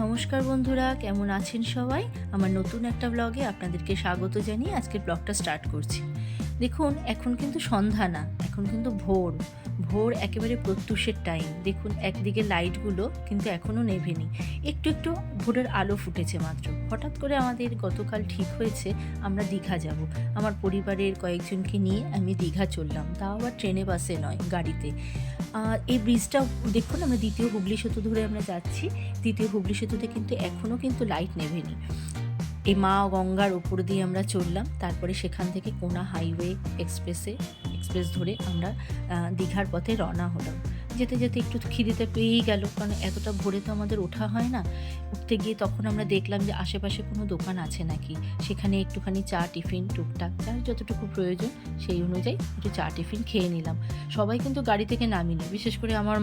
নমস্কার বন্ধুরা, কেমন আছেন সবাই? আমার নতুন একটা ব্লগে আপনাদেরকে স্বাগত জানিয়ে আজকের ব্লগটা স্টার্ট করছি। দেখুন, এখন কিন্তু সন্ধ্যা না, এখন কিন্তু ভোর ভোর একেবারে প্রত্যুষের টাইম। দেখুন, একদিকে লাইটগুলো কিন্তু এখনও নেভেনি, একটু একটু ভোরের আলো ফুটেছে মাত্র। হঠাৎ করে আমাদের গতকাল ঠিক হয়েছে আমরা দীঘা যাব। আমার পরিবারের কয়েকজনকে নিয়ে আমি দীঘা চললাম, তাও আবার ট্রেনে বাসে নয়, গাড়িতে। এই ব্রিজটা দেখুন, আমরা দ্বিতীয় হুগলি সেতু ধরে আমরা যাচ্ছি। দ্বিতীয় হুগলি সেতুতে কিন্তু এখনও কিন্তু লাইট নেভেনি। এই মা গঙ্গার ওপর দিয়ে আমরা চললাম, তারপরে সেখান থেকে কোনা হাইওয়ে এক্সপ্রেস ধরে আমরা দীঘার পথে রওনা হলাম। যেতে যেতে একটু খিদেতে পেয়েই গেল, কারণ এতটা ভোরে তো আমাদের ওঠা হয় না। উঠতে গিয়ে তখন আমরা দেখলাম যে আশেপাশে কোনো দোকান আছে নাকি, সেখানে একটুখানি চা টিফিন টুকটাক যার যতটুকু প্রয়োজন সেই অনুযায়ী একটু চা টিফিন খেয়ে নিলাম। সবাই কিন্তু গাড়ি থেকে নামিনি, বিশেষ করে আমার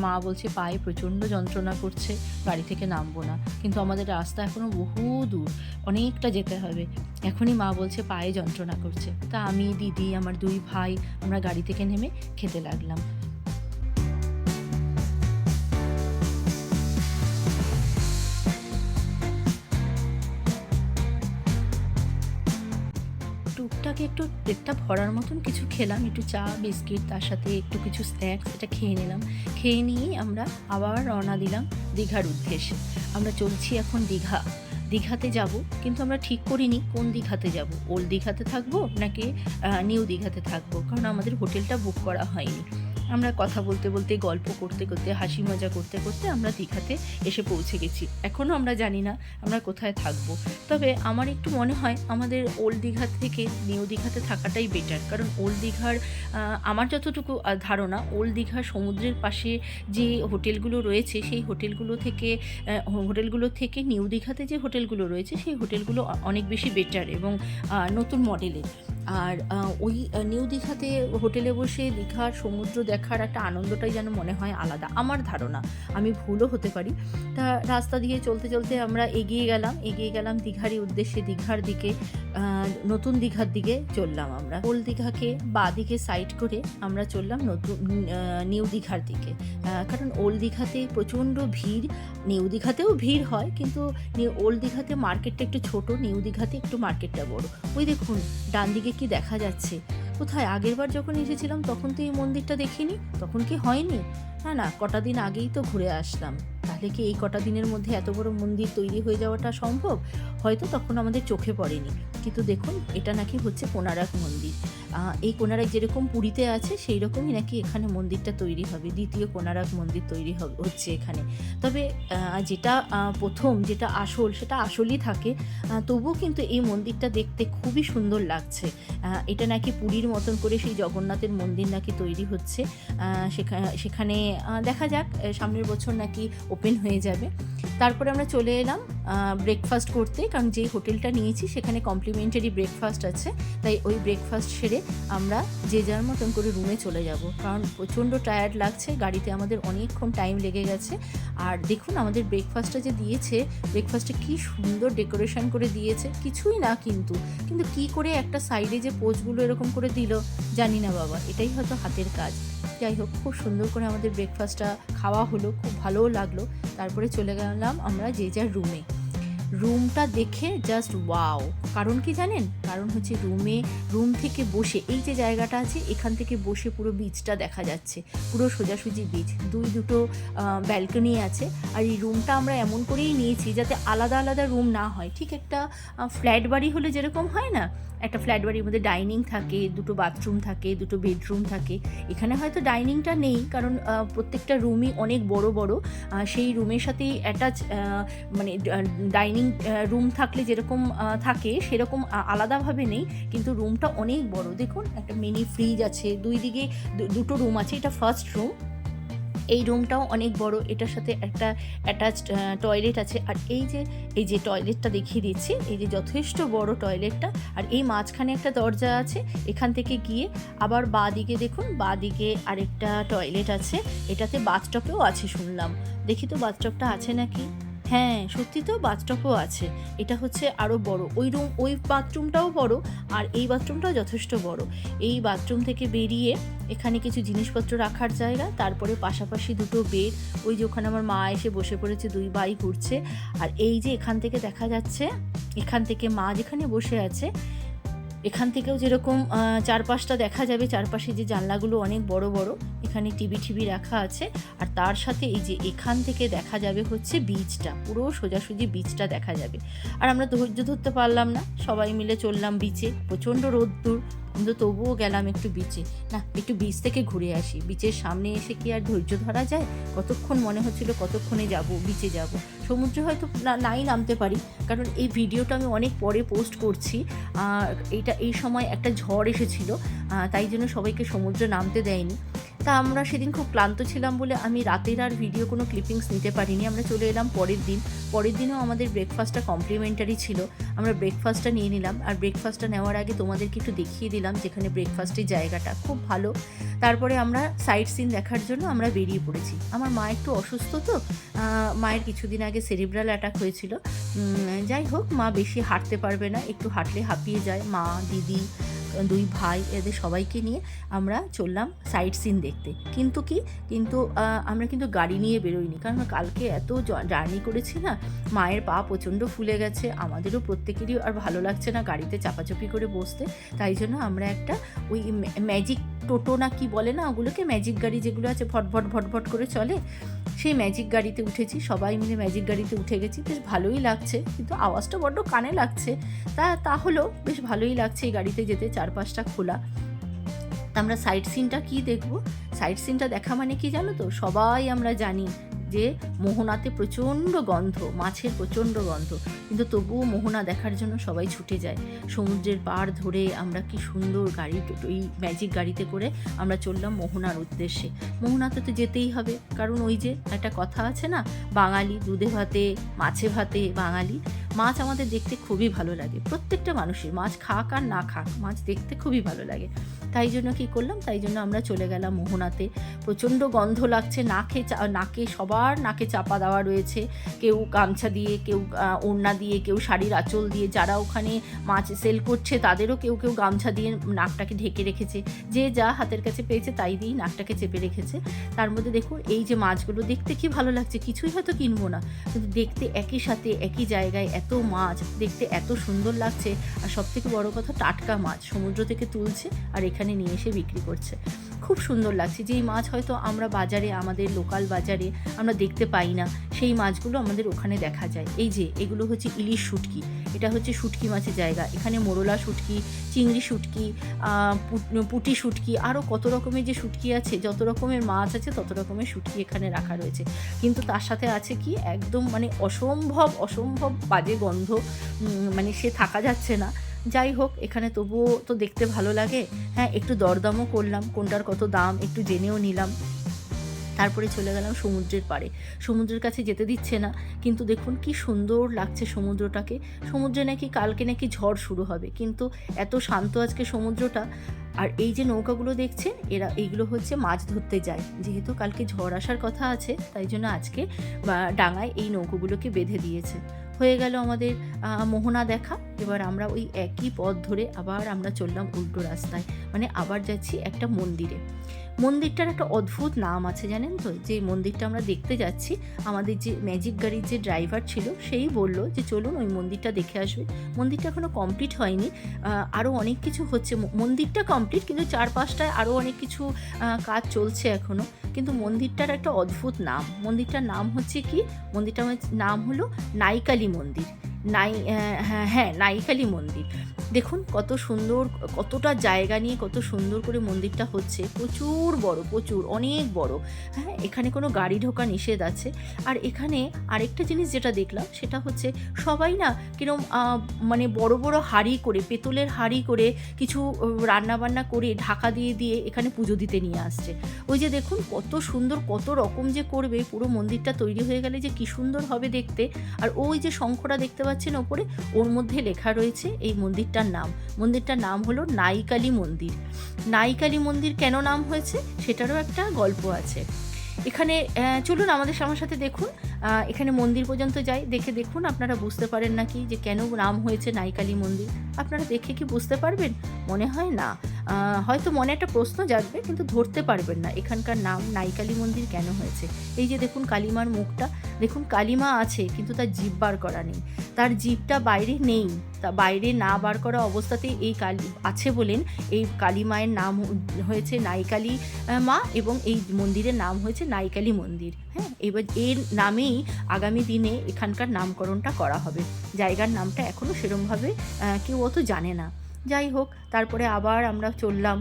মা বলছে পায়ে প্রচণ্ড যন্ত্রণা করছে, গাড়ি থেকে নামবো না। কিন্তু আমাদের রাস্তা এখনও বহু দূর, অনেকটা যেতে হবে। এখনই মা বলছে পায়ে যন্ত্রণা করছে। তা আমি, দিদি, আমার দুই ভাই আমরা গাড়ি থেকে নেমে খেতে লাগলাম। টুকটাক একটু পেটটা ভরার মতন কিছু খেলাম, একটু চা বিস্কিট, তার সাথে একটু কিছু স্ন্যাক্স, এটা খেয়ে নিলাম। খেয়ে নিয়েই আমরা আবার রওনা দিলাম দীঘার উদ্দেশ্যে। আমরা চলছি এখন দীঘাতে যাব, কিন্তু আমরা ঠিক করিনি কোন দীঘাতে যাব। ওল্ড দীঘাতে থাকবো নাকি নিউ দীঘাতে থাকবো, কারণ আমাদের হোটেলটা বুক করা হয়নি। আমরা কথা বলতে বলতে, গল্প করতে করতে, হাসি মজা করতে করতে আমরা দীঘাতে এসে পৌঁছে গেছি। এখনও আমরা জানি না আমরা কোথায় থাকবো। তবে আমার একটু মনে হয় আমাদের ওল্ড দীঘা থেকে নিউ দীঘাতে থাকাটাই বেটার, কারণ ওল্ড দীঘার আমার যতটুকু ধারণা, ওল্ড দীঘার সমুদ্রের পাশে যে হোটেলগুলো রয়েছে সেই হোটেলগুলো থেকে নিউ দীঘাতে যে হোটেলগুলো রয়েছে সেই হোটেলগুলো অনেক বেশি বেটার এবং নতুন মডেলের। আর ওই নিউ দীঘাতে হোটেলে বসে দীঘার সমুদ্র দেখার একটা আনন্দটাই যেন মনে হয় আলাদা, আমার ধারণা, আমি ভুলও হতে পারি। তা রাস্তা দিয়ে চলতে চলতে আমরা এগিয়ে গেলাম দীঘারই উদ্দেশ্যে, দীঘার দিকে, নতুন দীঘার দিকে চললাম আমরা। ওল্ড দীঘাকে বাঁ দিকে সাইড করে আমরা চললাম নিউ দীঘার দিকে, কারণ ওল্ড দীঘাতে প্রচণ্ড ভিড়। নিউ দীঘাতেও ভিড় হয়, কিন্তু ওল্ড দীঘাতে মার্কেটটা একটু ছোট, নিউ দীঘাতে একটু মার্কেটটা বড়। ওই দেখুন ডান দিকে কি দেখা যাচ্ছে, কোথায় আগেরবার যখন এসেছিলাম তখন তো এই মন্দিরটা দেখিনি, তখন কি হয়নি? না, কটা দিন আগেই তো ঘুরে আসলাম। তাহলে কি এই কটা দিনের মধ্যে এত বড় মন্দির তৈরি হয়ে যাওয়াটা সম্ভব? হয়তো তখন আমাদের চোখে পড়েনি। কিন্তু দেখুন, এটা নাকি হচ্ছে কোণারক মন্দির। এই কোণারক যেরকম পুরীতে আছে সেই রকমই নাকি এখানে মন্দিরটা তৈরি হবে, দ্বিতীয় কোণারক মন্দির তৈরি হচ্ছে এখানে। তবে যেটা প্রথম, যেটা আসল, সেটা আসলই থাকে। তবুও কিন্তু এই মন্দিরটা দেখতে খুবই সুন্দর লাগছে। এটা নাকি পুরীর মতন করে সেই জগন্নাথের মন্দির নাকি তৈরি হচ্ছে। সেখানে দেখা যাক, সামনের বছর নাকি ওপেন হয়ে যাবে। তারপরে আমরা চলে এলাম ব্রেকফাস্ট করতে, কারণ যেই হোটেলটা নিয়েছি সেখানে কমপ্লিমেন্টারি ব্রেকফাস্ট আছে। তাই ওই ব্রেকফাস্ট সেরে আমরা যে যার মতন করে রুমে চলে যাব, কারণ প্রচণ্ড টায়ার্ড লাগছে, গাড়িতে আমাদের অনেকক্ষণ টাইম লেগে গেছে। আর দেখুন আমাদের ব্রেকফাস্টটা যে দিয়েছে, ব্রেকফাস্টে কি সুন্দর ডেকোরেশন করে দিয়েছে, কিছুই না কিন্তু কি করে একটা সাইডে যে পোচগুলো এরকম করে দিল জানি না বাবা, এটাই হয়তো হাতের কাজ। যাই হোক, খুব সুন্দর করে আমাদের ব্রেকফাস্টটা খাওয়া হলো, খুব ভালোও লাগলো। তারপরে চলে গেলাম আমরা যে যার রুমে। রুমটা দেখে জাস্ট ওয়াও! কারণ কি জানেন? কারণ হচ্ছে রুম থেকে বসে, এই যে জায়গাটা আছে এখান থেকে বসে পুরো বিচটা দেখা যাচ্ছে, পুরো সোজাসুজি বিচ, দুটো ব্যালকনি আছে। আর এই রুমটা আমরা এমন করেই নিয়েছি যাতে আলাদা আলাদা রুম না হয়। ঠিক একটা ফ্ল্যাট বাড়ি হলে যেরকম হয় না, একটা ফ্ল্যাট বাড়ির মধ্যে ডাইনিং থাকে, দুটো বাথরুম থাকে, দুটো বেডরুম থাকে। এখানে হয়তো ডাইনিংটা নেই, কারণ প্রত্যেকটা রুমই অনেক বড় বড়। সেই রুমের সাথেই অ্যাটাচ, মানে ডাইনিং রুম থাকলে যেরকম থাকে সেরকম আলাদাভাবে নেই, কিন্তু রুমটা অনেক বড়। দেখুন, একটা মিনি ফ্রিজ আছে, দুই দিকে দুটো রুম আছে, এটা ফার্স্ট রুম। এই রুমটাও অনেক বড়, এটার সাথে একটা অ্যাটাচড টয়লেট আছে। আর এই যে টয়লেটটা দেখিয়ে দিচ্ছি, এই যে যথেষ্ট বড় টয়লেটটা, আর এই মাঝখানে একটা দরজা আছে। এখান থেকে গিয়ে আবার বাঁ দিকে দেখুন, বাঁ দিকে আরেকটা টয়লেট আছে, এটাতে বাথটবও আছে শুনলাম। দেখি তো বাথটবটা আছে নাকি। হ্যাঁ, সত্যি তো বাথটবও আছে। এটা হচ্ছে আরও বড়। ওই বাথরুমটাও বড় আর এই বাথরুমটাও যথেষ্ট বড়। এই বাথরুম থেকে বেরিয়ে এখানে কিছু জিনিসপত্র রাখার জায়গা, তারপরে পাশাপাশি দুটো বেড। ওই যে ওখানে আমার মা এসে বসে পড়েছে, 2 ভাই ঘুরছে। আর এই যে এখান থেকে দেখা যাচ্ছে, এখান থেকে মা যেখানে বসে আছে, এখান থেকেও যেরকম চারপাশটা দেখা যাবে, চারপাশে যে জানলাগুলো অনেক বড় বড়, এখানে টিভি রাখা আছে। আর তার সাথে এই যে এখান থেকে দেখা যাবে হচ্ছে বিচটা, পুরো সোজাসুজি বিচটা দেখা যাবে। আর আমরা ধৈর্য ধরতে পারলাম না, সবাই মিলে চললাম বিচে। প্রচণ্ড রোদ্দুর, কিন্তু তবুও গেলাম একটু বিচে। না, একটু বিচ থেকে ঘুরে আসি। বিচের সামনে এসে কি আর ধৈর্য ধরা যায়? কতক্ষণ মনে হচ্ছিল কতক্ষণে যাব, বিচে যাব। সমুদ্রে হয়তো নাই নামতে পারি, কারণ এই ভিডিওটা আমি অনেক পরে পোস্ট করছি। এই সময় একটা ঝড় এসেছিল, তাই জন্য সবাইকে সমুদ্রে নামতে দেয়নি। তা আমরা সেদিন খুব ক্লান্ত ছিলাম বলে আমি রাতের আর ভিডিও কোনো ক্লিপিংস নিতে পারিনি। আমরা চলে এলাম পরের দিনও আমাদের ব্রেকফাস্টটা কমপ্লিমেন্টারি ছিল। আমরা ব্রেকফাস্টটা নিয়ে নিলাম, আর ব্রেকফাস্টটা নেওয়ার আগে তোমাদেরকে একটু দেখিয়ে দিলাম যেখানে ব্রেকফাস্টের জায়গাটা খুব ভালো। তারপরে আমরা সাইট সিন দেখার জন্য আমরা বেরিয়ে পড়েছি। আমার মা একটু অসুস্থ তো, মায়ের কিছুদিন আগে সেরিব্রাল অ্যাটাক হয়েছিল। যাই হোক, মা বেশি হাঁটতে পারবে না, একটু হাঁটলে হাঁপিয়ে যায়। মা, দিদি, 2 ভাই, এদের সবাইকে নিয়ে আমরা চললাম সাইট সিন দেখতে। কিন্তু আমরা কিন্তু গাড়ি নিয়ে বেরোইনি, কারণ কালকে এত জার্নি করেছি না, মায়ের পা প্রচণ্ড ফুলে গেছে, আমাদেরও প্রত্যেকেরই আর ভালো লাগছে না গাড়িতে চাপাচাপি করে বসতে। তাই জন্য আমরা একটা ওই ম্যাজিক টোটো না কি বলে না ওগুলোকে, ম্যাজিক গাড়ি যেগুলো আছে ভটভট করে চলে, সেই ম্যাজিক গাড়িতে উঠেছি। সবাই মিলে ম্যাজিক গাড়িতে উঠে গেছি। বেশ ভালোই লাগছে, কিন্তু আওয়াজটা বড্ড কানে লাগছে। তা হলো, বেশ ভালোই লাগছে এই গাড়িতে যেতে, চারপাশটা খোলা। আমরা সাইট সিনটা কী দেখব? সাইট সিনটা দেখা মানে কি জানো তো? সবাই আমরা জানি যে মোহনাতে প্রচণ্ড গন্ধ, মাছের প্রচণ্ড গন্ধ, কিন্তু তবুও মোহনা দেখার জন্য সবাই ছুটে যায়। সমুদ্রের পাড় ধরে আমরা কি সুন্দর এই ম্যাজিক গাড়িতে করে আমরা চললাম মোহনার উদ্দেশ্যে। মোহনাতে তো যেতেই হবে, কারণ ওই যে একটা কথা আছে না, বাঙালি দুধে ভাতে মাছে ভাতে বাঙালি। মাছ আমাদের দেখতে খুবই ভালো লাগে, প্রত্যেকটা মানুষের, মাছ খাক আর না খাক, মাছ দেখতে খুবই ভালো লাগে। তাই জন্য কী করলাম, তাই জন্য আমরা চলে গেলাম মোহনাতে। প্রচণ্ড গন্ধ লাগছে, নাকে সবার নাকে চাপা দেওয়া রয়েছে, কেউ গামছা দিয়ে, কেউ ওড়না দিয়ে, কেউ শাড়ির আঁচল দিয়ে। যারা ওখানে মাছ সেল করছে তাদেরও কেউ গামছা দিয়ে নাকটাকে ঢেকে রেখেছে, যে যা হাতের কাছে পেয়েছে তাই দিয়েই নাকটাকে চেপে রেখেছে। তার মধ্যে দেখুন এই যে মাছগুলো দেখতে কি ভালো লাগছে, কিছুই হয়তো কিনবো না, কিন্তু দেখতে একই সাথে একই জায়গায় এত মাছ দেখতে এত সুন্দর লাগছে। আর সবথেকে বড় কথা, টাটকা মাছ সমুদ্র থেকে তুলছে আর এখানে নিয়ে এসে বিক্রি করছে। খুব সুন্দর লাগছে। যেই মাছ হয়তো আমরা বাজারে, আমাদের লোকাল বাজারে আমরা দেখতে পাই না, সেই মাছগুলো আমাদের ওখানে দেখা যায়। এই যে এগুলো হচ্ছে ইলিশ শুটকি, এটা হচ্ছে শুটকি মাছের জায়গা। এখানে মোরলা শুটকি, চিংড়ি শুটকি, পুঁটি শুটকি, আরও কত রকমের যে শুটকি আছে, যত রকমের মাছ আছে তত রকমের শুটকি এখানে রাখা রয়েছে। কিন্তু তার সাথে আছে কি, একদম মানে অসম্ভব বাজে গন্ধ, মানে সে থাকা যাচ্ছে না। যাই হোক, এখানে তবুও তো দেখতে ভালো লাগে। হ্যাঁ, একটু দরদামও করলাম, কোনটার কত দাম একটু জেনেও নিলাম। তারপরে চলে গেলাম সমুদ্রের পাড়ে। সমুদ্রের কাছে যেতে দিচ্ছে না, কিন্তু দেখুন কি সুন্দর লাগছে সমুদ্রটাকে। সমুদ্রে কালকে নাকি ঝড় শুরু হবে, কিন্তু এত শান্ত আজকে সমুদ্রটা। আর এই যে নৌকাগুলো দেখছেন, এইগুলো হচ্ছে মাছ ধরতে যায়। যেহেতু কালকে ঝড় আসার কথা আছে, তাই জন্য আজকে ডাঙায় এই নৌকোগুলোকে বেঁধে দিয়েছে। হয়ে গেল আমাদের মোহনা দেখা। এবার আমরা ওই একই পথ ধরে আবার আমরা চললাম উল্টো রাস্তায়, মানে আবার যাচ্ছি একটা মন্দিরে। মন্দিরটার একটা অদ্ভুত নাম আছে জানেন তো? যে মন্দিরটা আমরা দেখতে যাচ্ছি, আমাদের যে ম্যাজিক গাড়ির যে ড্রাইভার ছিল সেই বলল যে চলুন ওই মন্দিরটা দেখে আসবে। মন্দিরটা এখনও কমপ্লিট হয়নি, আরও অনেক কিছু হচ্ছে। মন্দিরটা কমপ্লিট, কিন্তু চারপাশটায় আরও অনেক কিছু কাজ চলছে এখনও। কিন্তু মন্দিরটার একটা অদ্ভুত নাম। মন্দিরটার নাম হচ্ছে কি, মন্দিরটার নাম হলো নাইকালি মন্দির। হ্যাঁ, নাইকালি মন্দির। দেখুন কত সুন্দর, কতটা জায়গা নিয়ে কত সুন্দর করে মন্দিরটা হচ্ছে। প্রচুর বড়, অনেক বড়। হ্যাঁ, এখানে কোনো গাড়ি ঢোকা নিষেধ আছে। আর এখানে আরেকটা জিনিস যেটা দেখলাম, সেটা হচ্ছে সবাই না কিরম মানে বড় বড় হাঁড়ি করে, পেতলের হাঁড়ি করে কিছু রান্নাবান্না করে ঢাকা দিয়ে এখানে পুজো দিতে নিয়ে আসছে। ওই যে দেখুন কত সুন্দর, কত রকম যে করবে, পুরো মন্দিরটা তৈরি হয়ে গেলে যে কি সুন্দর হবে দেখতে। আর ওই যে শঙ্খটা দেখতে পাচ্ছেন ওপরে, ওর মধ্যে লেখা রয়েছে এই মন্দিরটার নাম হলো নাইকালি মন্দির। নাইকালি মন্দির কেন নাম হয়েছে সেটারও একটা গল্প আছে এখানে। চলুন আমার সাথে দেখুন। এখানে মন্দির পর্যন্ত যাই, দেখে দেখুন আপনারা বুঝতে পারেন নাকি যে কেন নাম হয়েছে নাইকালি মন্দির। আপনারা দেখে কি বুঝতে পারবেন? মনে হয় না। হয়তো মনে একটা প্রশ্ন জাগবে, কিন্তু ধরতে পারবেন না এখানকার নাম নাইকালি মন্দির কেন হয়েছে। এই যে দেখুন কালিমার মুখটা, দেখুন কালিমা আছে কিন্তু তার জিভ বার করা নেই, তার জিভটা বাইরে নেই, তা বাইরে না বার করা অবস্থাতেই এই কালী আছে বলেন এই কালী মায়ের নাম হয়েছে নাইকালি মা, এবং এই মন্দিরের নাম হয়েছে নাইকালি মন্দির। হ্যাঁ, এবার এর নামেই আগামী দিনে এখানকার নামকরণটা করা হবে। জায়গার নামটা এখনও সেরমভাবে কেউ অত জানে না। যাই হোক, তারপরে আবার আমরা চললাম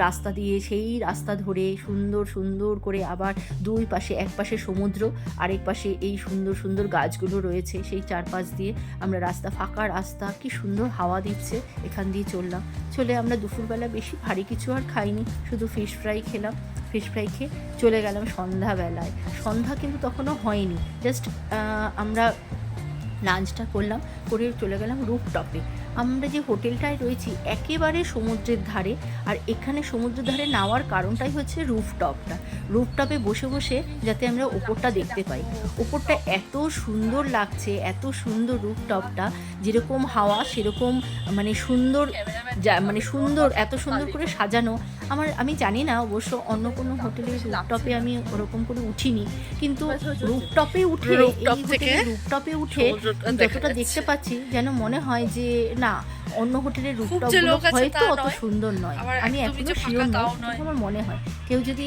রাস্তা দিয়ে, সেই রাস্তা ধরে সুন্দর সুন্দর করে আবার দুই পাশে, এক পাশে সমুদ্র, আরেক পাশে এই সুন্দর সুন্দর গাছগুলো রয়েছে, সেই চারপাশ দিয়ে আমরা রাস্তা, ফাঁকা রাস্তা, কি সুন্দর হাওয়া দিচ্ছে, এখান দিয়ে চললাম। চলে আমরা দুপুরবেলা বেশি ভারী কিছু আর খাইনি, শুধু ফিশ ফ্রাই খেলাম। ফিশ ফ্রাই খেয়ে চলে গেলাম সন্ধ্যাবেলায়। সন্ধ্যা কিন্তু তখনও হয়নি, জাস্ট আমরা লাঞ্চটা করলাম, করে চলে গেলাম রুফটপে। আমরা যে হোটেলটায় রয়েছি একেবারে সমুদ্রের ধারে, আর এখানে সমুদ্রের ধারে নেওয়ার কারণটাই হচ্ছে রুফটপটা। রুফটপে বসে বসে যাতে আমরা ওপরটা দেখতে পাই। ওপরটা এত সুন্দর লাগছে, এত সুন্দর রুফটপটা, যেরকম হাওয়া সেরকম মানে সুন্দর, মানে সুন্দর, এত সুন্দর করে সাজানো। আমি জানি না অবশ্য অন্য কোনো হোটেলের রুফটপে আমি ওরকম করে উঠিনি, কিন্তু রুফটপে উঠে, রুফটপে উঠে যতটা দেখতে পাচ্ছি যেন মনে হয় যে না, অন্য হোটেলের রুফটপগুলো হয়তো অত সুন্দর নয়। আমি এখনো শিওর নই, আমার মনে হয় কেউ যদি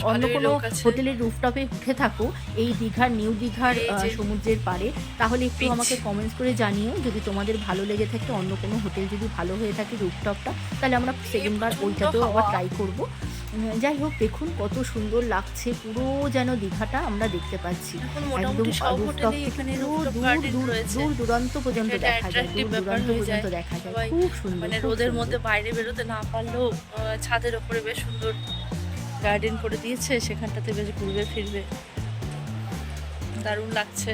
অন্য কোনো হোটেলের রুফটপে উঠে থাকো এই দীঘার, নিউ দীঘার সমুদ্রের পাড়ে, তাহলে একটু আমাকে কমেন্টস করে জানিও। যদি তোমাদের ভালো লেগে থাকে, অন্য কোনো হোটেল যদি ভালো হয়ে থাকে রুফটপটা, তাহলে আমরা সেকেন্ডবার ওইটাতেও আবার ট্রাই করবো। যাই হোক, দেখুন কত সুন্দর লাগছে, পুরো যেন দীঘাটা আমরা দেখতে পাচ্ছি। একদম রুফটপ থেকে দূর দূরান্ত পর্যন্ত দেখা যায়, দূর দূরান্ত পর্যন্ত দেখা যায়, খুব সুন্দর। মানে রোদের মধ্যে বাইরে বেরোতে না পারলেও ছাদের ওপরে বেশ সুন্দর গার্ডেন করে দিয়েছে, সেখানটাতে বেশ ঘুরবে ফিরবে, দারুণ লাগছে।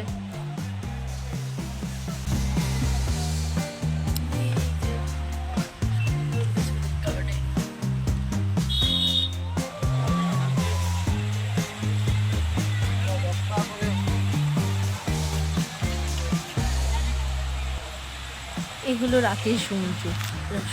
এই হলো রাতের সমুদ্র।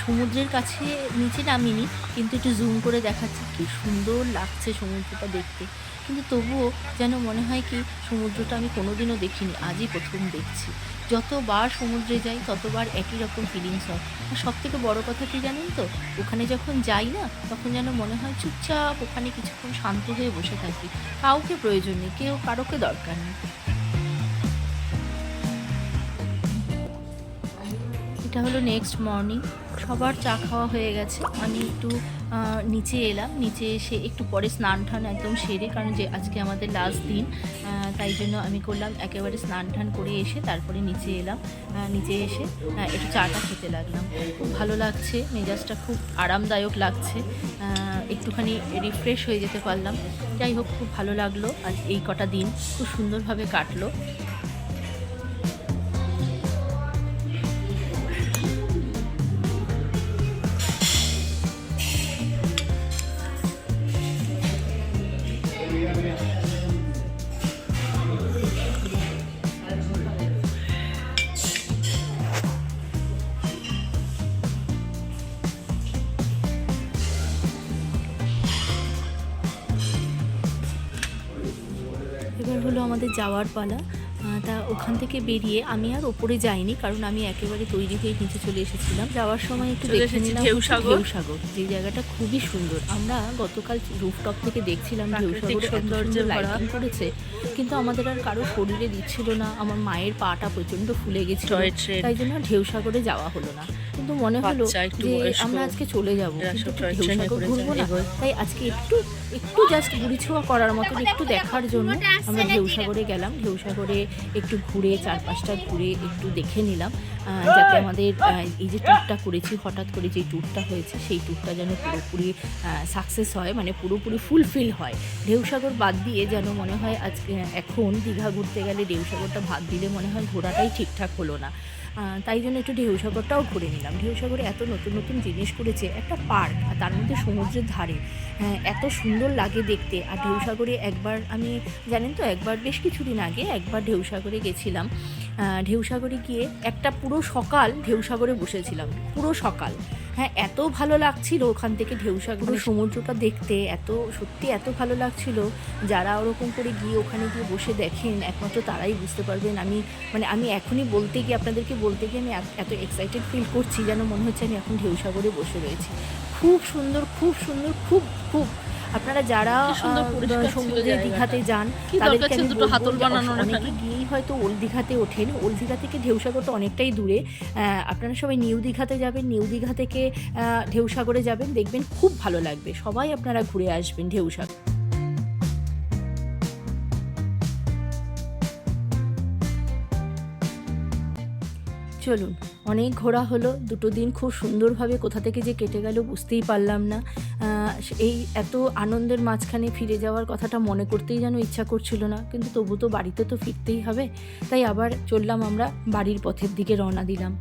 সমুদ্রের কাছে নিচে নামিনি, কিন্তু একটু জুম করে দেখাচ্ছি, কি সুন্দর লাগছে সমুদ্রটা দেখতে। কিন্তু তবুও যেন মনে হয় কি সমুদ্রটা আমি কোনোদিনও দেখিনি, আজই প্রথম দেখছি। যতবার সমুদ্রে যাই ততবার একই রকম ফিলিংস হয়। আর সবথেকে বড় কথা কি জানেন তো, ওখানে যখন যাই না, তখন যেন মনে হয় চুপচাপ ওখানে কিছুক্ষণ শান্ত হয়ে বসে থাকি, কাউকে প্রয়োজন নেই, কারোকে দরকার নেই। এটা হলো নেক্সট মর্নিং, সবার চা খাওয়া হয়ে গেছে। আমি একটু নিচে এলাম, নিচে এসে একটু পরে স্নান টান একদম সেরে, কারণ যে আজকে আমাদের লাস্ট দিন, তাই জন্য আমি করলাম একেবারে স্নান টান করে এসে তারপরে নিচে এলাম। নিচে এসে একটু চাটা খেতে লাগলাম। খুব ভালো লাগছে, মেজাজটা খুব আরামদায়ক লাগছে, একটুখানি রিফ্রেশ হয়ে যেতে পারলাম। যাই হোক, খুব ভালো লাগলো, আর এই কটা দিন খুব সুন্দরভাবে কাটলো। এবার হলো আমাদের যাওয়ার পালা। তা ওখান থেকে বেরিয়ে আমি আর ওপরে যাইনি, কারণ আমি একেবারে তৈরি হয়ে নিচে চলে এসেছিলাম। যাওয়ার সময় একটু দেখে নিলাম ঢেউসাগর, যে জায়গাটা খুবই সুন্দর। আমরা গতকাল রুফটপ থেকে দেখছিলাম ঢেউসাগরে সৌন্দর্য লাইটিং করেছে, কিন্তু আমাদের আর কারো শরীরে দিচ্ছিল না। আমার মায়ের পাটা প্রচণ্ড ফুলে গেছিল, তাই জন্য ঢেউসাগরে যাওয়া হলো না। কিন্তু মনে হলো যে আমরা আজকে চলে যাবো, ঢেউসাগর ঘুরবো না, তাই আজকে একটু জাস্ট গুড়ি ছোঁয়া করার মতো একটু দেখার জন্য আমরা ঢেউসাগরে গেলাম। ঢেউসাগরে একটু ঘুরে, চারপাশটা ঘুরে একটু দেখে নিলাম, যাতে আমাদের এই যে ট্যুরটা করেছি, হঠাৎ করে যে ট্যুরটা হয়েছে, সেই ট্যুরটা যেন পুরোপুরি সাকসেস হয়, মানে পুরোপুরি ফুলফিল হয়। ঢেউসাগর বাদ দিয়ে যেন মনে হয় আজকে এখন দীঘা ঘুরতে গেলে ঢেউসাগরটা বাদ দিলে মনে হয় ঘোরাটাই ঠিকঠাক হলো না। তাই জন্য একটু ঢেউসাগরটাও ঘুরে নিলাম। ঢেউসাগরে এত নতুন নতুন জিনিস করেছে, একটা পার্ক আর তার মধ্যে সমুদ্রের ধারে, এত সুন্দর লাগে দেখতে। আর ঢেউসাগরে একবার আমি, জানেন তো, একবার বেশ কিছুদিন আগে একবার ঢেউসাগরে গেছিলাম। ঢেউসাগরে গিয়ে একটা পুরো সকাল ঢেউসাগরে বসেছিলাম, পুরো সকাল। হ্যাঁ, এত ভালো লাগছিল ওখান থেকে ঢেউসাগর সমুদ্রটা দেখতে, সত্যি এত ভালো লাগছিল। যারা ওরকম করে গিয়ে ওখানে গিয়ে বসে দেখেন একমাত্র তারাই বুঝতে পারবেন। আমি এখনই আপনাদেরকে বলতে গিয়ে আমি এত এক্সাইটেড ফিল করছি, যেন মনে হচ্ছে আমি এখন ঢেউসাগরে বসে রয়েছি। খুব সুন্দর, খুব সুন্দর, খুব খুব। আপনারা যারা কি সুন্দর পরিষ্কার ছিল সমুদ্রে জায়গাটা। দীঘাতে যান, কি দরকার তাদেরকে ছিল আমি দুটো বলবো হাতল যে বানানোর এখানে? অনেকে গিয়েই হয়তো ওল্ড দীঘাতে ওঠেন। ওল্ড দীঘা থেকে ঢেউসাগরটা অনেকটাই দূরে। আপনারা সবাই নিউ দীঘাতে যাবেন, নিউ দীঘা থেকে ঢেউসাগরে যাবেন, দেখবেন খুব ভালো লাগবে। সবাই আপনারা ঘুরে আসবেন ঢেউসাগর। চলুন, অনেক ঘোরা হলো, 2 দিন খুব সুন্দরভাবে কোথা থেকে যে কেটে গেল বুঝতেই পারলাম না। এই এত আনন্দের মাঝখানে ফিরে যাওয়ার কথাটা মনে করতেই যেন ইচ্ছা করছিল না, কিন্তু তবু তো বাড়িতে তো ফিরতেই হবে। তাই আবার চললাম, আমরা বাড়ির পথের দিকে রওনা দিলাম।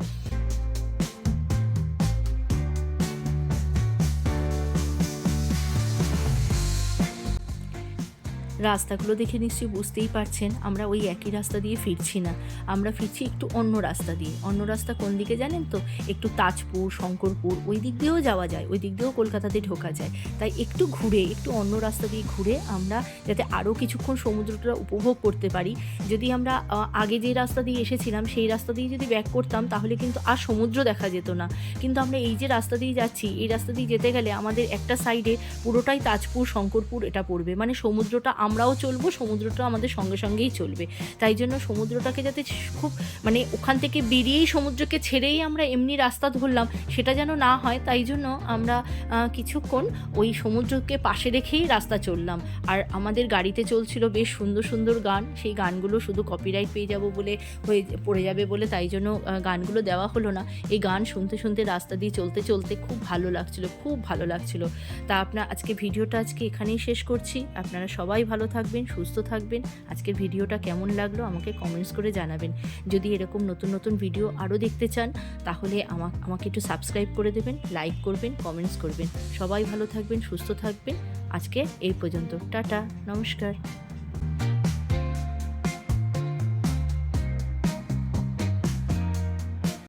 রাস্তাগুলো দেখে নিশ্চয়ই বুঝতেই পারছেন, আমরা ওই একই রাস্তা দিয়ে ফিরছি না, আমরা ফিরছি একটু অন্য রাস্তা দিয়ে। অন্য রাস্তা কোন দিকে জানেন তো? একটু তাজপুর, শঙ্করপুর ওই দিক দিয়েও যাওয়া যায়, ওই দিক দিয়েও কলকাতাতে ঢোকা যায়। তাই একটু অন্য রাস্তা দিয়ে ঘুরে আমরা যাতে আরও কিছুক্ষণ সমুদ্রটা উপভোগ করতে পারি। যদি আমরা আগে যে রাস্তা দিয়ে এসেছিলাম সেই রাস্তা দিয়ে যদি ব্যাক করতাম, তাহলে কিন্তু আর সমুদ্র দেখা যেত না। কিন্তু আমরা এই যে রাস্তা দিয়ে যাচ্ছি, এই রাস্তা দিয়ে যেতে গেলে আমাদের একটা সাইডে পুরোটাই তাজপুর, শঙ্করপুর এটা পড়বে, মানে সমুদ্রটা আমরাও চলবো, সমুদ্রটা আমাদের সঙ্গে সঙ্গেই চলবে। তাই জন্য সমুদ্রটাকে যাতে খুব, মানে ওখান থেকে বেরিয়েই সমুদ্রকে ছেড়েই আমরা এমনি রাস্তা ধরলাম, সেটা যেন না হয়। তাই জন্য আমরা কিছুক্ষণ ওই সমুদ্রকে পাশে রেখেই রাস্তা চললাম। আর আমাদের গাড়িতে চলছিল বেশ সুন্দর সুন্দর গান, সেই গানগুলো শুধু কপিরাইট পেয়ে যাব বলে, পড়ে যাবে বলে, তাই জন্য গানগুলো দেওয়া হলো না। এই গান শুনতে শুনতে রাস্তা দিয়ে চলতে চলতে খুব ভালো লাগছিল, খুব ভালো লাগছিল। তা আজকে ভিডিওটা এখানেই শেষ করছি। আপনারা সবাই ভালো থাকবেন, সুস্থ থাকবেন। আজকের ভিডিওটা কেমন লাগলো আমাকে কমেন্টস করে জানাবেন। যদি এরকম নতুন নতুন ভিডিও আরও দেখতে চান, তাহলে আমাকে একটু সাবস্ক্রাইব করে দেবেন, লাইক করবেন, কমেন্টস করবেন। সবাই ভালো থাকবেন, সুস্থ থাকবেন। আজকে এই পর্যন্ত, টাটা, নমস্কার।